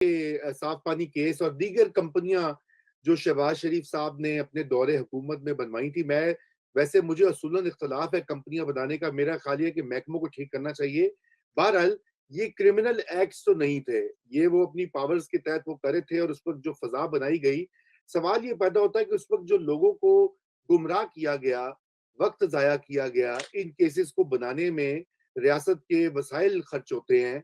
صاف پانی کیس اور دیگر کمپنیاں جو شہباز شریف صاحب نے اپنے دور حکومت میں بنوائی تھی، میں ویسے مجھے اصولاً اختلاف ہے کمپنیاں بنانے کا، میرا خیال ہے کہ محکموں کو ٹھیک کرنا چاہیے. بہرحال یہ کرمنل ایکٹس تو نہیں تھے، یہ وہ اپنی پاورز کے تحت وہ کرے تھے، اور اس وقت جو فضا بنائی گئی، سوال یہ پیدا ہوتا ہے کہ اس وقت جو لوگوں کو گمراہ کیا گیا، وقت ضائع کیا گیا، ان کیسز کو بنانے میں ریاست کے وسائل خرچ ہوتے ہیں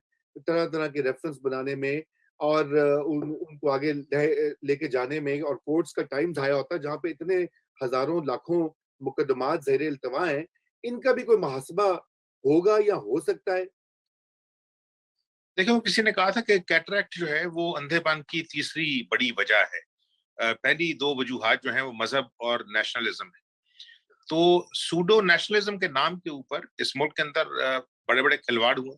طرح طرح کے ریفرنس بنانے میں، اور ان کو آگے لے کے جانے میں، اور کورٹس کا ٹائم ضائع ہوتا ہے جہاں پہ اتنے ہزاروں لاکھوں مقدمات زیر التوا ہیں. ان کا بھی کوئی محاسبہ ہوگا یا ہو سکتا ہے؟ دیکھیں، وہ کسی نے کہا تھا کہ کیٹریکٹ جو ہے وہ اندھے پن کی تیسری بڑی وجہ ہے. پہلی دو وجوہات جو ہیں وہ مذہب اور نیشنلزم ہے. تو سوڈو نیشنلزم کے نام کے اوپر اس ملک کے اندر بڑے بڑے کھلواڑ ہوئے.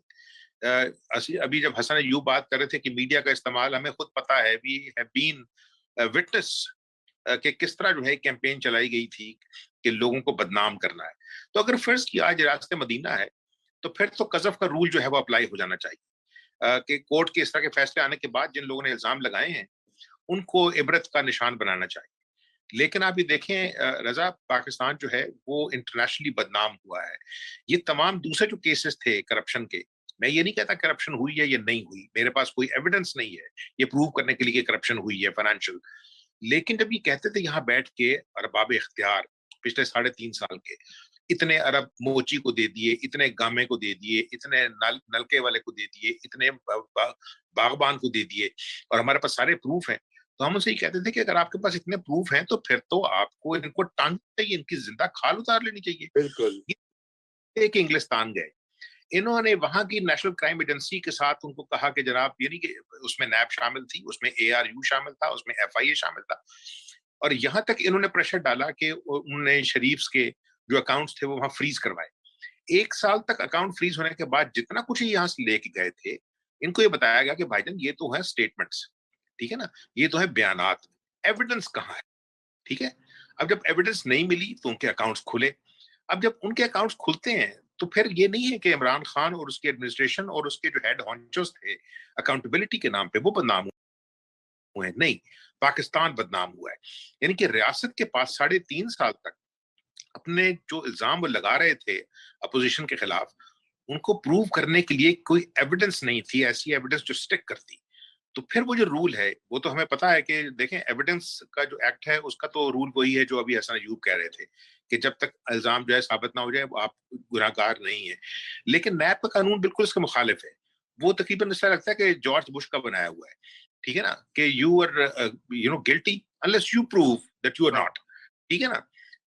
ابھی جب حسن ایوب بات کر رہے تھے کہ میڈیا کا استعمال، ہمیں خود پتا ہے، وی ہیو بین وٹنس کہ کس طرح جو ہے کیمپین چلائی گئی تھی کہ لوگوں کو بدنام کرنا ہے. تو اگر فرض کیا آج ریاست مدینہ ہے تو پھر تو قذف کا رول جو ہے وہ اپلائی ہو جانا چاہیے کہ کورٹ کے اس طرح کے فیصلے آنے کے بعد جن لوگوں نے الزام لگائے ہیں ان کو عبرت کا نشان بنانا چاہیے. لیکن آپ یہ دیکھیں رضا، پاکستان جو ہے وہ انٹرنیشنلی بدنام ہوا ہے. یہ تمام دوسرے جو کیسز تھے کرپشن کے، میں یہ نہیں کہتا کرپشن ہوئی ہے یا نہیں ہوئی، میرے پاس کوئی ایویڈنس نہیں ہے یہ پروو کرنے کے لیے کہ کرپشن ہوئی ہے فائنینشیل. لیکن جب یہ کہتے تھے یہاں بیٹھ کے ارباب اختیار پچھلے 3.5 سال کے اتنے ارب موچی کو دے دیے، اتنے گامے کو دے دیے، اتنے نلکے والے کو دے دیے، اتنے باغبان کو دے دیے، اور ہمارے پاس سارے پروف ہیں، تو ہم ان سے یہ کہتے تھے کہ اگر آپ کے پاس اتنے پروف ہیں تو پھر تو آپ کو ان کو ٹانگنا چاہیے، ان کی زندہ کھال اتار لینی چاہیے. بالکل. کہ انگلستان گئے، انہوں نے وہاں کی نیشنل کرائم ایجنسی کے ساتھ ان کو کہا کہ جناب، یعنی کہ اس میں نیب شامل تھی، اس میں ARU شامل تھا، اس میں FIA شامل تھا، اور یہاں تک انہوں نے پریشر ڈالا کہ انہوں نے شریفز کے جو اکاؤنٹس تھے وہ وہاں فریز کروائے. 1 سال تک اکاؤنٹ فریز ہونے کے بعد جتنا کچھ یہاں سے لے کے گئے تھے ان کو یہ بتایا گیا کہ بھائی جان یہ تو ہے سٹیٹمنٹس، ٹھیک ہے نا، یہ تو ہے بیانات، ایویڈنس کہاں ہے؟ ٹھیک ہے. اب جب ایویڈنس نہیں ملی تو ان کے اکاؤنٹس کھلے. اب جب ان کے اکاؤنٹس کھلتے ہیں تو پھر یہ نہیں ہے کہ عمران خان اور اس کی ایڈمنسٹریشن اور اس کے جو ہیڈ ہانچوز تھے اکاؤنٹیبلٹی کے نام پہ وہ بدنام ہوئے ہیں. نہیں، پاکستان بدنام ہوا ہے. یعنی کہ ریاست کے پاس 3.5 سال تک اپنے جو الزام وہ لگا رہے تھے اپوزیشن کے خلاف، ان کو پروو کرنے کے لیے کوئی ایویڈنس نہیں تھی، ایسی ایویڈنس جو سٹک کرتی. تو پھر وہ جو رول ہے وہ تو ہمیں پتا ہے کہ دیکھیں ایویڈنس کا جو ایکٹ ہے اس کا تو رول وہی ہے جو ابھی حسن ایوب کہہ رہے تھے کہ جب تک الزام جو ہے ثابت نہ ہو جائے وہ آپ گناہ گار نہیں ہیں. لیکن نیب کا قانون بالکل اس کے مخالف ہے. وہ تقریباً اس طرح لگتا ہے کہ جارج بش کا بنایا ہوا ہے، ٹھیک ہے نا، کہ you are guilty unless you prove that you are not. ٹھیک ہے نا.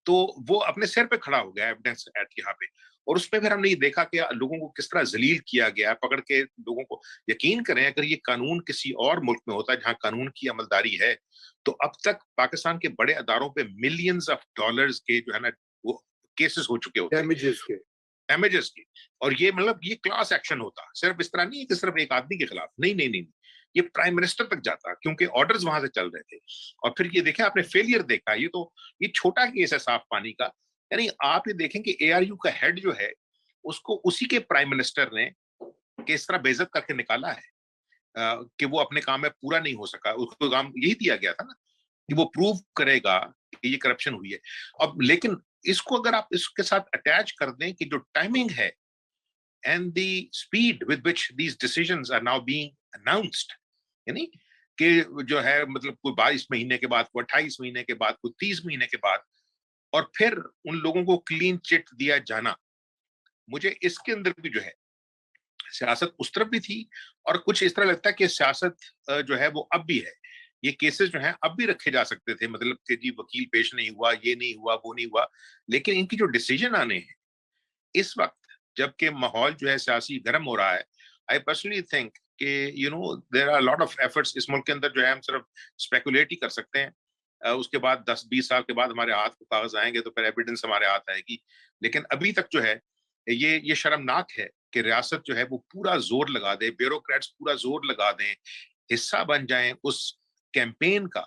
تو وہ اپنے سر پہ کھڑا ہو گیا ایویڈنس ایکٹ یہاں پہ. اور اس میں پھر ہم نے یہ دیکھا کہ لوگوں کو کس طرح ذلیل کیا گیا پکڑ کے. لوگوں کو یقین کریں اگر یہ قانون کسی اور ملک میں ہوتا ہے جہاں قانون کی عملداری ہے تو اب تک پاکستان کے بڑے اداروں پہ ملینز آف ڈالرز کے جو ہے نا وہ کیسز ہو چکے ہوتے ہیں، ڈیمیجز کے. اور یہ مطلب یہ کلاس ایکشن ہوتا، صرف اس طرح نہیں ہے کہ صرف ایک آدمی کے خلاف، نہیں نہیں نہیں، یہ پرائم منسٹر تک جاتا کیونکہ آرڈرز وہاں سے چل رہے تھے. اور پھر یہ دیکھیں آپ نے فیلئر دیکھا، یہ چھوٹا کیس ہے صاف پانی کا. یعنی آپ یہ دیکھیں کہ ARU کا ہیڈ جو ہے اس کو اسی کے پرائم منسٹر نے کس طرح بے عزت کر کے نکالا ہے کہ وہ اپنے کام میں پورا نہیں ہو سکا. اس کو کام یہی دیا گیا تھا نا کہ وہ پروو کرے گا کہ یہ کرپشن ہوئی ہے. اب لیکن اس کو اگر آپ اس کے ساتھ اٹیچ کر دیں کہ جو ٹائمنگ ہے and the speed with which these decisions are now being announced, یعنی کہ جو ہے مطلب کوئی 22 مہینے کے بعد، کوئی 28 مہینے کے بعد، کوئی 30 مہینے کے بعد، اور پھر ان لوگوں کو کلین چٹ دیا جانا، مجھے اس کے اندر بھی جو ہے سیاست اس طرف بھی تھی. اور کچھ اس طرح لگتا ہے کہ سیاست جو ہے وہ اب بھی ہے. یہ کیسز جو ہیں اب بھی رکھے جا سکتے تھے، مطلب کہ جی وکیل پیش نہیں ہوا، یہ نہیں ہوا، وہ نہیں ہوا، لیکن ان کی جو ڈیسیجن آنے ہیں اس وقت جبکہ ماحول جو ہے سیاسی گرم ہو رہا ہے، I personally think کہ there are a lot of efforts اس ملک کے اندر جو ہے ہم صرف اسپیکولیٹ ہی کر سکتے ہیں. اس کے بعد 10-20 سال کے بعد ہمارے ہاتھ کو کاغذ آئیں گے تو پھر ایویڈنس ہمارے ہاتھ آئے گی. لیکن ابھی تک جو ہے یہ شرمناک ہے کہ ریاست جو ہے وہ پورا زور لگا دے، بیوروکریٹس پورا زور لگا دیں، حصہ بن جائیں اس کیمپین کا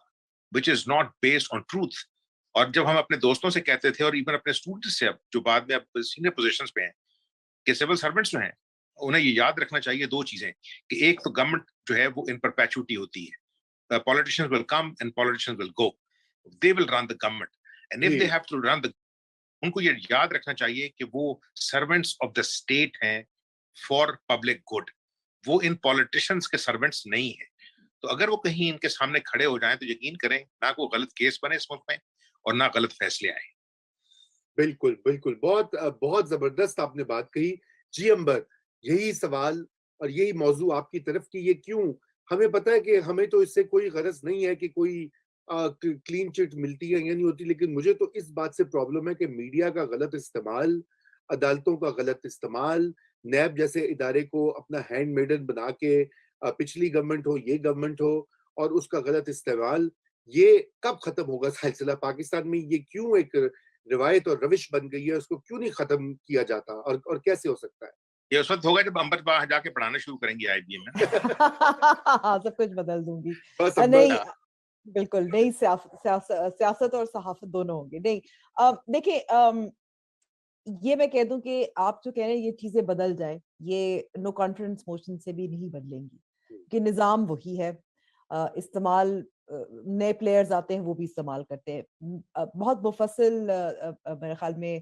which is not based on truth. اور جب ہم اپنے دوستوں سے کہتے تھے اور ایون اپنے اسٹوڈنٹس سے جو بعد میں اب سینئر پوزیشنز پہ ہیں کہ سول سرونٹس جو ہیں انہیں یہ یاد رکھنا چاہیے دو چیزیں کہ ایک تو گورنمنٹ جو ہے وہ ان پرپیچوٹی ہوتی ہے. Politicians will come and politicians will go. They will run the government. And if they have to run the, ان کو یہ یاد رکھنا چاہیے کہ وہ سرونٹس آف دا اسٹیٹ ہیں فار پبلک گڈ. وہ ان پالیٹیشنس کے سرونٹس نہیں ہیں. تو اگر وہ کہیں ان کے سامنے کھڑے ہو جائیں تو یقین کریں نہ کوئی غلط کیس بنے اس ملک میں اور نہ غلط فیصلے آئے. بالکل بالکل, بہت بہت زبردست آپ نے بات کہی. جی امبر, یہی سوال اور یہی موضوع آپ کی طرف کی, یہ کیوں ہمیں پتہ ہے کہ ہمیں تو اس سے کوئی غرض نہیں ہے کہ کوئی کلین چٹ ملتی ہے یا نہیں ہوتی, لیکن مجھے تو اس بات سے پرابلم ہے کہ میڈیا کا غلط استعمال, عدالتوں کا غلط استعمال, نیب جیسے ادارے کو اپنا ہینڈ میڈن بنا کے, پچھلی گورنمنٹ ہو یہ گورنمنٹ ہو, اور اس کا غلط استعمال, یہ کب ختم ہوگا سلسلہ پاکستان میں؟ یہ کیوں ایک روایت اور روش بن گئی ہے, اس کو کیوں نہیں ختم کیا جاتا, اور کیسے ہو سکتا ہے؟ یہ اس وقت ہوگا جب امبر باہر جا کے پڑھانا شروع کریں گے IBM میں. سب کچھ بدل دوں گی. بس نہیں بالکل نہیں, سیاست اور صحافت دونوں ہوں گے. نہیں دیکھیں, یہ میں کہہ دوں کہ آپ جو کہہ رہے ہیں یہ چیزیں بدل جائیں, یہ نو کانفیڈنس موشن سے بھی نہیں بدلیں گی, کہ نظام وہی ہے, استعمال نئے پلیئرز آتے ہیں وہ بھی استعمال کرتے ہیں. بہت مفصل میرے خیال میں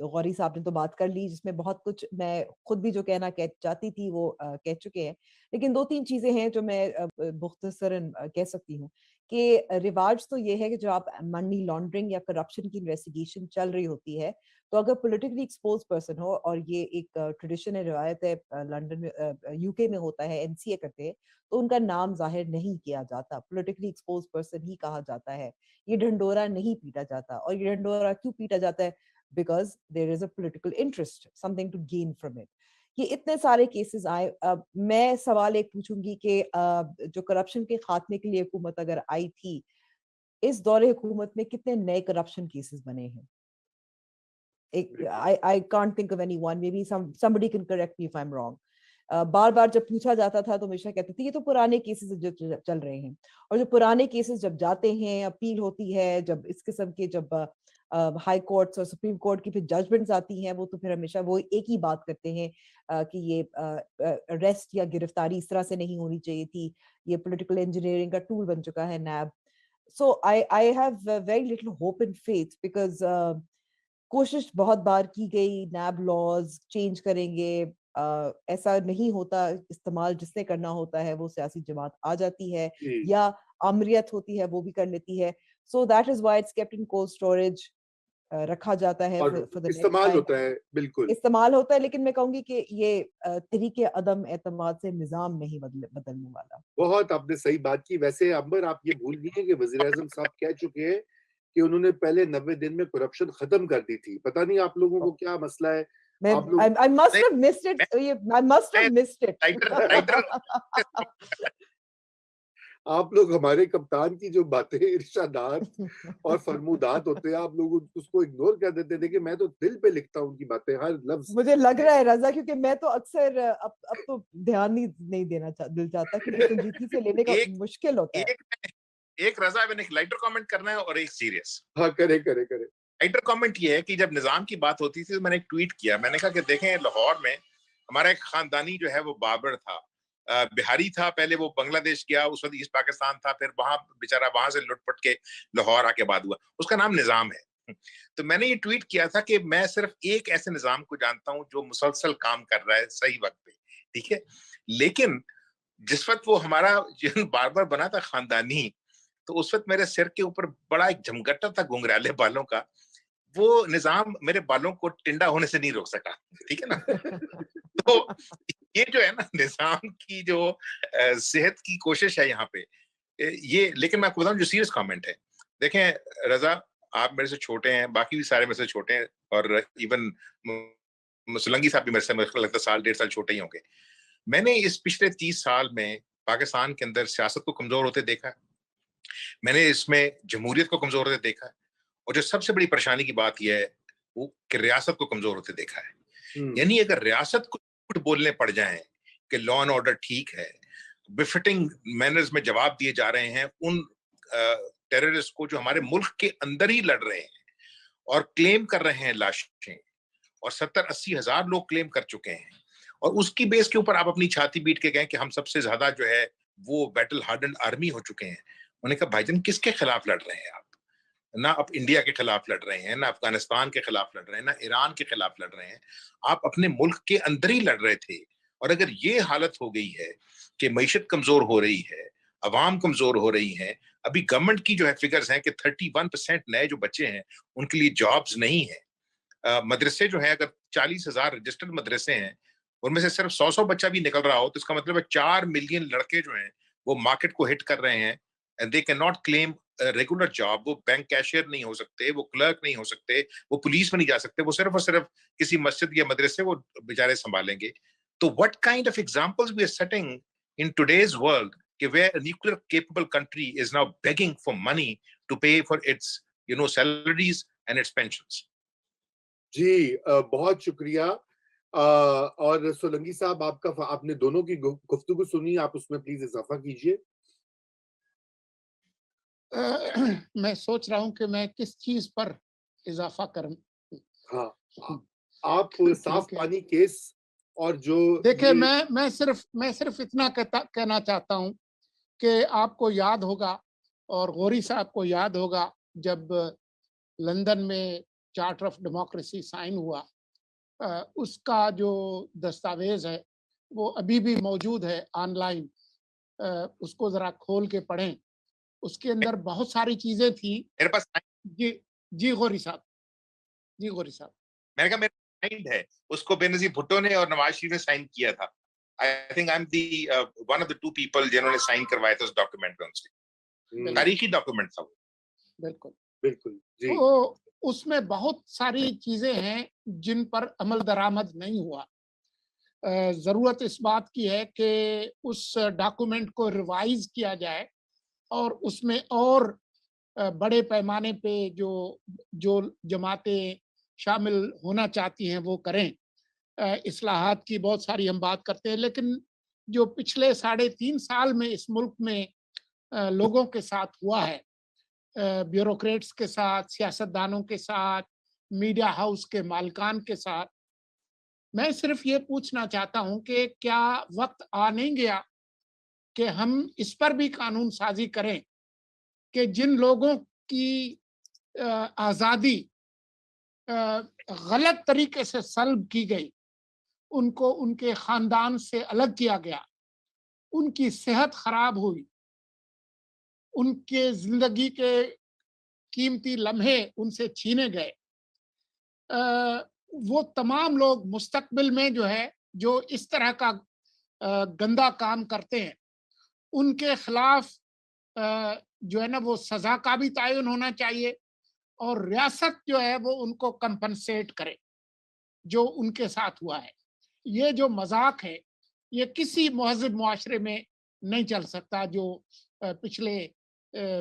غوری صاحب نے تو بات کر لی, جس میں بہت کچھ میں خود بھی جو کہنا چاہتی تھی وہ کہہ چکے ہیں, لیکن دو تین چیزیں ہیں جو میں مختصراً کہہ سکتی ہوں. کہ رواج تو یہ ہے کہ جو آپ منی لانڈرنگ یا کرپشن کی انویسٹیگیشن چل رہی ہوتی ہے, تو اگر پولیٹیکلی ایکسپوز پرسن ہو, اور یہ ایک ٹریڈیشن ہے, روایت ہے, لنڈن میں UK میں ہوتا ہے, NCA کرتے ہیں, تو ان کا نام ظاہر نہیں کیا جاتا, پولیٹیکلی ایکسپوز پرسن ہی کہا جاتا ہے. یہ ڈھنڈورا نہیں پیٹا جاتا. اور یہ ڈھنڈورا کیوں پیٹا جاتا ہے؟ Because there is a political interest, something to gain from it. یہ اتنے سارے کیسز آئے. میں سوال ایک پوچھوں گی کہ جو کرپشن کے خاتمے کے لیے حکومت اگر آئی تھی, اس دور حکومت میں کتنے نئے کرپشن کیسز بنے ہیں؟ I can't think of anyone. Maybe somebody can correct me if I'm wrong. بار بار جب پوچھا جاتا تھا تو ہمیشہ کہتے تھے یہ تو پرانے کیسز جو چل رہے ہیں. اور جو پرانے کیسز جب جاتے ہیں, اپیل ہوتی ہے, جب اس قسم کے جب ہائی کورٹس اور سپریم کورٹ کی پھر ججمنٹس آتی ہیں, وہ تو پھر ہمیشہ وہ ایک ہی بات کرتے ہیں کہ یہ اریسٹ یا گرفتاری اس طرح سے نہیں ہونی چاہیے تھی, یہ پولیٹیکل انجینئرنگ کا ٹول بن چکا ہے NAB. So I have very little hope and faith because کوشش بہت بار کی گئی, نیب لاز چینج کریں گے, ایسا نہیں ہوتا. استعمال جس نے کرنا ہوتا ہے وہ سیاسی جماعت آ جاتی ہے, یا آمریت ہوتی ہے وہ بھی کر لیتی ہے. So that is why it's kept in cold storage, رکھا جاتا ہے, استعمال ہوتا ہے. بالکل استعمال ہوتا ہے. لیکن میں کہوں گی کہ یہ طریقے عدم اعتماد سے نظام نہیں بدلنے والا. بہت آپ نے صحیح بات کی. ویسے امبر آپ یہ بھول گئی ہیں کہ وزیر اعظم صاحب کہہ چکے ہیں کہ انہوں نے پہلے 90 دن میں کرپشن ختم کر دی تھی. پتہ نہیں آپ لوگوں کو کیا مسئلہ ہے. I must have missed it. I must have missed it. آپ لوگ ہمارے کپتان کی جو باتیں ارشادات اور فرمودات ہوتے ہیں, آپ لوگ اس کو اگنور کر دیتے ہیں. دیکھیں میں تو دل پہ لکھتا ہوں ان کی باتیں, ہر لفظ. مجھے لگ رہا ہے رضا, کیونکہ میں تو اکثر اب تو دھیان نہیں دینا دل چاہتا, کیونکہ سنجیدگی سے لینے کا مشکل ہوتا ہے. ایک رضا میں نے ایک لائٹر کامنٹ کرنا ہے اور ایک سیریس. ہاں کرے. لائٹر کامنٹ یہ ہے کہ جب نظام کی بات ہوتی تھی تو میں نے ایک ٹویٹ کیا, میں نے کہا کہ دیکھیں لاہور میں ہمارا ایک خاندانی جو ہے وہ بابر تھا, بہاری تھا, پہلے وہ بنگلہ دیش گیا, اس وقت ایسٹ پاکستان تھا, پھر وہاں بیچارہ وہاں سے لٹ پٹ کے لاہور آ کے بعد ہوا, اس کا نام نظام ہے. تو میں نے یہ ٹویٹ کیا تھا کہ میں صرف ایک ایسے نظام کو جانتا ہوں جو مسلسل کام کر رہا ہے صحیح وقت پہ, ٹھیک ہے, لیکن جس وقت وہ ہمارا بار بار بنا تھا خاندانی, تو اس وقت میرے سر کے اوپر بڑا ایک جھمگٹا تھا گھنگرالے بالوں کا, وہ نظام میرے بالوں کو ٹنڈا ہونے سے نہیں روک سکا, ٹھیک ہے نا. تو یہ جو ہے نا نظام کی جو صحت کی کوشش ہے یہاں پہ یہ. لیکن میں آپ کو بتاؤں جو سیریس کامنٹ ہے, دیکھیں رضا آپ میرے سے چھوٹے ہیں, باقی بھی سارے میرے سے چھوٹے ہیں, اور ایون سلنگی صاحب بھی میرے سے میرے لگتا ہے سال 1.5 سال چھوٹے ہی ہوں گے. میں نے اس پچھلے 30 سال میں پاکستان کے اندر سیاست کو کمزور ہوتے دیکھا ہے, میں نے اس میں جمہوریت کو کمزور ہوتے دیکھا ہے, اور جو سب سے بڑی پریشانی کی بات یہ ہے وہ کہ ریاست کو کمزور ہوتے دیکھا ہے. یعنی اگر ریاست کو جھوٹ بولنے پڑ جائیں کہ لا اینڈ آرڈر ٹھیک ہے, بفٹنگ مینرز میں جواب دیے جا رہے ہیں ان ٹیررسٹ کو جو ہمارے ملک کے اندر ہی لڑ رہے ہیں اور کلیم کر رہے ہیں لاشیں, اور 70-80 ہزار لوگ کلیم کر چکے ہیں, اور اس کی بیس کے اوپر آپ اپنی چھاتی پیٹ کے کہیں کہ ہم سب سے زیادہ جو ہے وہ بیٹل ہارڈنڈ آرمی ہو چکے ہیں. انہوں نے کہا بھائی جان کس کے خلاف لڑ رہے ہیں آپ؟ نہ آپ انڈیا کے خلاف لڑ رہے ہیں، نہ افغانستان کے خلاف لڑ رہے ہیں، نہ ایران کے خلاف لڑ رہے ہیں، آپ اپنے ملک کے اندر ہی لڑ رہے تھے. اور اگر یہ حالت ہو گئی ہے کہ معیشت کمزور ہو رہی ہے، عوام کمزور ہو رہی ہیں، ابھی گورنمنٹ کی جو ہے فگرز ہیں کہ 31% نئے جو بچے ہیں ان کے لیے جابز نہیں ہیں. مدرسے جو ہیں اگر 40,000 رجسٹرڈ مدرسے ہیں، ان میں سے صرف 100 بچہ بھی نکل رہا ہو تو اس کا مطلب ہے 4 ملین لڑکے جو ہیں وہ مارکیٹ کو ہٹ کر رہے ہیں. and they cannot claim a regular job. وہ بینک کیشیئر نہیں ہو سکتے، وہ کلرک نہیں ہو سکتے، وہ پولیس میں نہیں جا سکتے، وہ صرف اور صرف کسی مسجد یا مدرسے وہ بیچارے سنبھالیں گے. تو what kind of examples we are setting in today's world کہ where a nuclear capable country is now begging for money to pay for its salaries and its pensions. جی بہت شکریہ. اور سولنگی صاحب آپ نے دونوں کی گفتگو سنی، آپ اس میں پلیز اضافہ کیجئے. میں سوچ رہا ہوں کہ میں کس چیز پر اضافہ کروں. ہاں آپ صاف پانی کیس اور جو دیکھیں میں صرف اتنا کہنا چاہتا ہوں کہ آپ کو یاد ہوگا اور غوری صاحب کو یاد ہوگا جب لندن میں چارٹر آف ڈیموکریسی سائن ہوا، اس کا جو دستاویز ہے وہ ابھی بھی موجود ہے آن لائن، اس کو ذرا کھول کے پڑھیں. اس کے اندر بہت ساری چیزیں تھیں. میرے پاس جی غوری صاحب میں نے کہا میرا سائنڈ ہے، اس کو بے نظیر بھٹو نے اور نواز شریف نے سائن کیا تھا. I think I'm the one of the two people جنہوں نے سائن کروایا تھا اس ڈاکیومنٹ پہ. ان سے تاریخی ڈاکیومنٹ تھا وہ. بالکل جی. تو اس میں بہت ساری چیزیں ہیں جن پر عمل درآمد نہیں ہوا. ضرورت اس بات کی ہے کہ اس ڈاکیومنٹ کو ریوائز کیا جائے اور اس میں اور بڑے پیمانے پہ جو جماعتیں شامل ہونا چاہتی ہیں وہ کریں. اصلاحات کی بہت ساری ہم بات کرتے ہیں، لیکن جو پچھلے 3.5 سال میں اس ملک میں لوگوں کے ساتھ ہوا ہے، بیوروکریٹس کے ساتھ، سیاستدانوں کے ساتھ، میڈیا ہاؤس کے مالکان کے ساتھ، میں صرف یہ پوچھنا چاہتا ہوں کہ کیا وقت آ نہیں گیا کہ ہم اس پر بھی قانون سازی کریں کہ جن لوگوں کی آزادی غلط طریقے سے سلب کی گئی، ان کو ان کے خاندان سے الگ کیا گیا، ان کی صحت خراب ہوئی، ان کے زندگی کے قیمتی لمحے ان سے چھینے گئے، وہ تمام لوگ مستقبل میں جو اس طرح کا گندا کام کرتے ہیں ان کے خلاف وہ سزا کا بھی تعین ہونا چاہیے، اور ریاست وہ ان کو کمپنسیٹ کرے جو ان کے ساتھ ہوا ہے. یہ جو مذاق ہے یہ کسی مہذب معاشرے میں نہیں چل سکتا جو پچھلے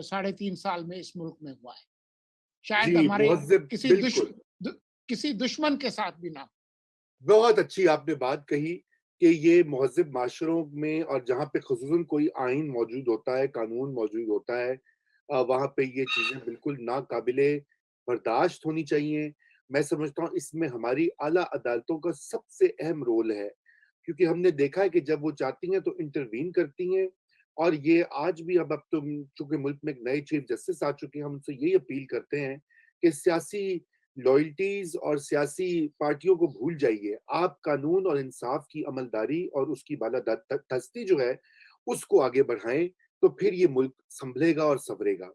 3.5 سال میں اس ملک میں ہوا ہے. شاید ہمارے کسی دشمن کے ساتھ بھی نہ. بہت اچھی آپ نے بات کہی کہ یہ مہذب معاشروں میں اور جہاں پہ خصوصاً کوئی آئین موجود ہوتا ہے، قانون موجود ہوتا ہے، وہاں پہ یہ چیزیں بالکل ناقابل برداشت ہونی چاہیے. میں سمجھتا ہوں اس میں ہماری اعلیٰ عدالتوں کا سب سے اہم رول ہے، کیونکہ ہم نے دیکھا ہے کہ جب وہ چاہتی ہیں تو انٹروین کرتی ہیں. اور یہ آج بھی اب تو چونکہ ملک میں ایک نئے چیف جسٹس آ چکے ہیں، ہم ان سے یہی اپیل کرتے ہیں کہ سیاسی لائلٹیز اور سیاسی پارٹیوں کو بھول جائیے. آپ قانون اور انصاف کی عملداری اور اس کی بالادستی جو ہے اس کو آگے بڑھائیں، تو پھر یہ ملک سنبھلے گا اور سنورے گا.